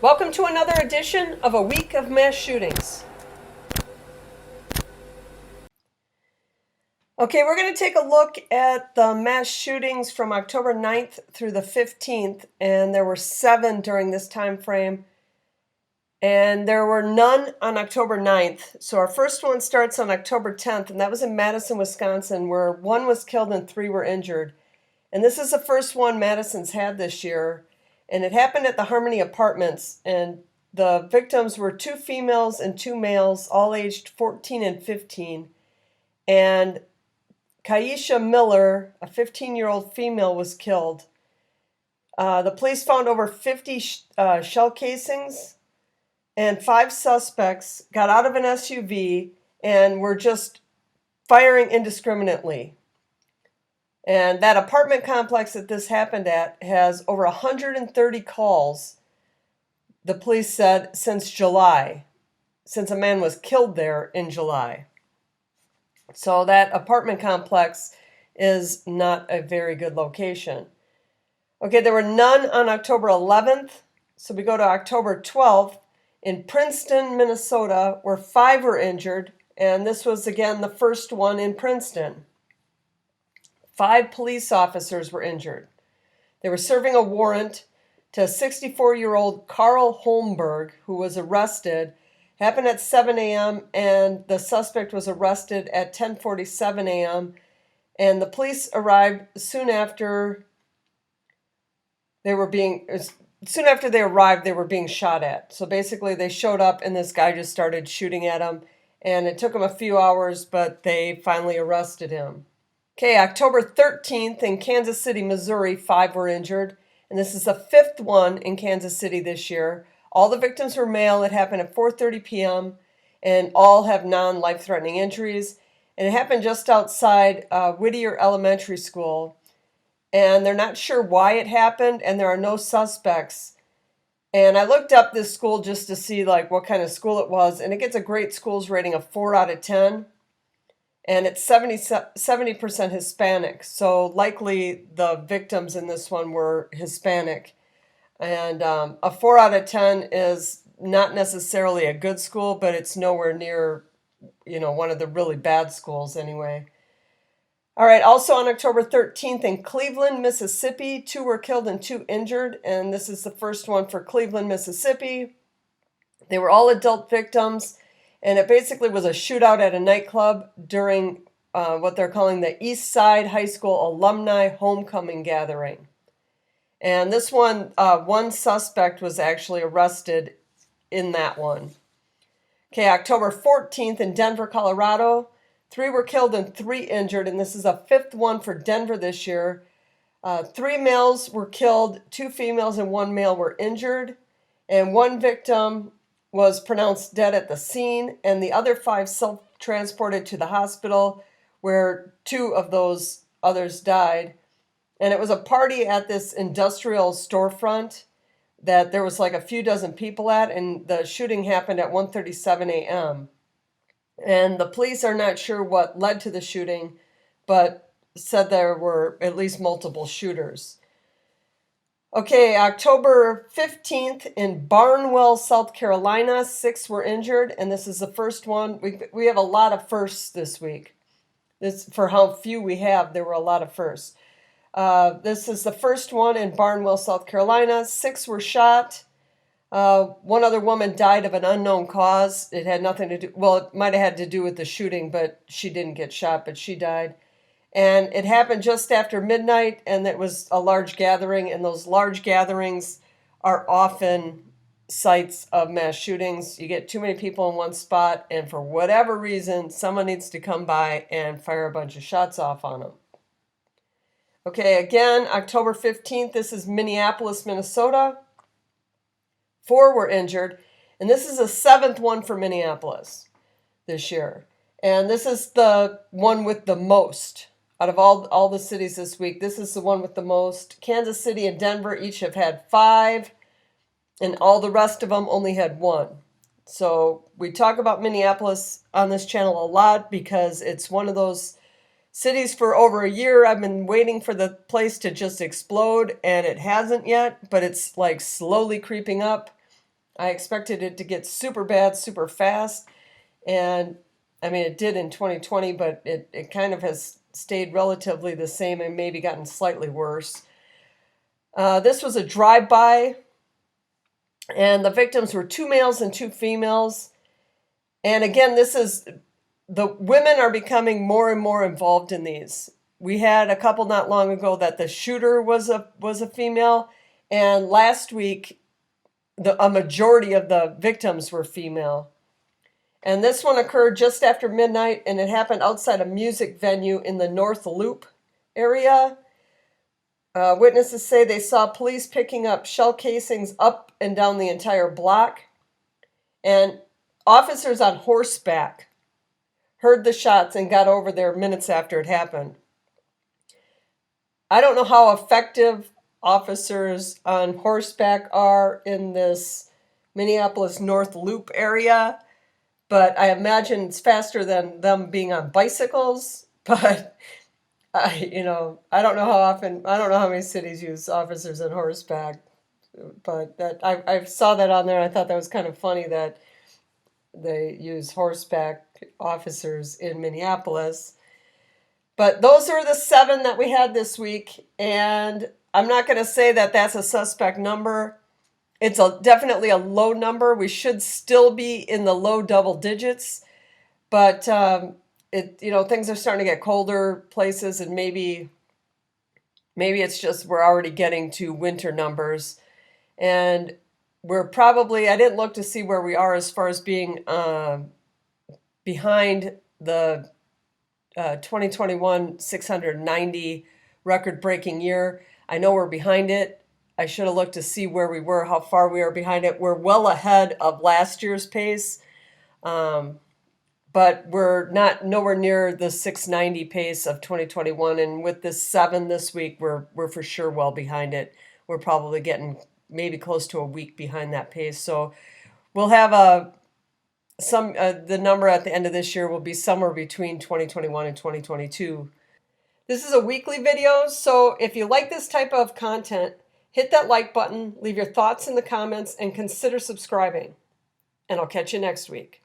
Welcome to another edition of A Week of Mass Shootings. Okay, we're going to take a look at the mass shootings from October 9th through the 15th, and there were 7 during this time frame, and there were none on October 9th. So our first one starts on October 10th, and that was in Madison, Wisconsin, where 1 was killed and 3 were injured. And this is the first one Madison's had this year. And it happened at the Harmony Apartments, and the victims were 2 females and 2 males, all aged 14 and 15. And Kyesha Miller, a 15-year-old female, was killed. The police found over 50 shell casings, and 5 suspects got out of an SUV and were just firing indiscriminately. And that apartment complex that this happened at has over 130 calls, the police said, since July, since a man was killed there in July. So that apartment complex is not a very good location. Okay, there were none on October 11th. So we go to October 12th in Princeton, Minnesota, where 5 were injured. And this was, again, the first one in Princeton. 5 police officers were injured. They were serving a warrant to 64-year-old Karl Holmberg, who was arrested. Happened at 7 a.m., and the suspect was arrested at 10:47 a.m., and the police arrived soon after they arrived, they were being shot at. So basically they showed up, and this guy just started shooting at them, and it took them a few hours, but they finally arrested him. Okay, October 13th in Kansas City, Missouri, 5 were injured. And this is the 5th one in Kansas City this year. All the victims were male. It happened at 4:30 p.m. and all have non-life-threatening injuries. And it happened just outside Whittier Elementary School. And they're not sure why it happened, and there are no suspects. And I looked up this school just to see what kind of school it was, and it gets a great schools rating of 4 out of 10. And it's 70% Hispanic, so likely the victims in this one were Hispanic. And a 4 out of 10 is not necessarily a good school, but it's nowhere near, one of the really bad schools anyway. All right, also on October 13th in Cleveland, Mississippi, 2 were killed and 2 injured, and this is the first one for Cleveland, Mississippi. They were all adult victims. And it basically was a shootout at a nightclub during what they're calling the Eastside High School alumni homecoming gathering. And this one, one suspect was actually arrested in that one. Okay, October 14th in Denver, Colorado, 3 were killed and 3 injured. And this is a 5th one for Denver this year. 3 males were killed, 2 females and 1 male were injured. And 1 victim was pronounced dead at the scene, and the other 5 self-transported to the hospital, where 2 of those others died. And it was a party at this industrial storefront that there was a few dozen people at, and the shooting happened at 1:37 a.m. And the police are not sure what led to the shooting, but said there were at least multiple shooters. Okay, October 15th in Barnwell, South Carolina, 6 were injured, and this is the first one. We have a lot of firsts this week. For how few we have, there were a lot of firsts. This is the first one in Barnwell, South Carolina. 6 were shot. 1 other woman died of an unknown cause. It had nothing to do, well, it might have had to do with the shooting, but she didn't get shot, but she died. And it happened just after midnight, and it was a large gathering, and those large gatherings are often sites of mass shootings. You get too many people in one spot, and for whatever reason, someone needs to come by and fire a bunch of shots off on them. Okay, again, October 15th, this is Minneapolis, Minnesota. 4 were injured, and this is the 7th one for Minneapolis this year. And this is the one with the most. Out of all the cities this week, this is the one with the most. Kansas City and Denver each have had 5, and all the rest of them only had 1. So we talk about Minneapolis on this channel a lot because it's one of those cities for over a year. I've been waiting for the place to just explode, and it hasn't yet, but it's slowly creeping up. I expected it to get super bad, super fast. And I mean, it did in 2020, but it kind of has stayed relatively the same and maybe gotten slightly worse. This was a drive-by, and the victims were 2 males and 2 females. And again, the women are becoming more and more involved in these. We had a couple not long ago that the shooter was a female, and last week a majority of the victims were female. And this one occurred just after midnight, and it happened outside a music venue in the North Loop area. Witnesses say they saw police picking up shell casings up and down the entire block. And officers on horseback heard the shots and got over there minutes after it happened. I don't know how effective officers on horseback are in this Minneapolis North Loop area, but I imagine it's faster than them being on bicycles. But I don't know how many cities use officers on horseback. But that I saw that on there, and I thought that was kind of funny that they use horseback officers in Minneapolis. But those are the 7 that we had this week, and I'm not going to say that that's a suspect number. It's definitely a low number. We should still be in the low double digits, but things are starting to get colder places, and maybe it's just we're already getting to winter numbers, and we're probably, I didn't look to see where we are as far as being behind the 2021 690 record-breaking year. I know we're behind it. I should have looked to see where we were, how far we are behind it. We're well ahead of last year's pace, but we're nowhere near the 690 pace of 2021. And with this 7 this week, we're for sure well behind it. We're probably getting maybe close to a week behind that pace. So we'll have the number at the end of this year will be somewhere between 2021 and 2022. This is a weekly video, so if you like this type of content, hit that like button, leave your thoughts in the comments, and consider subscribing. And I'll catch you next week.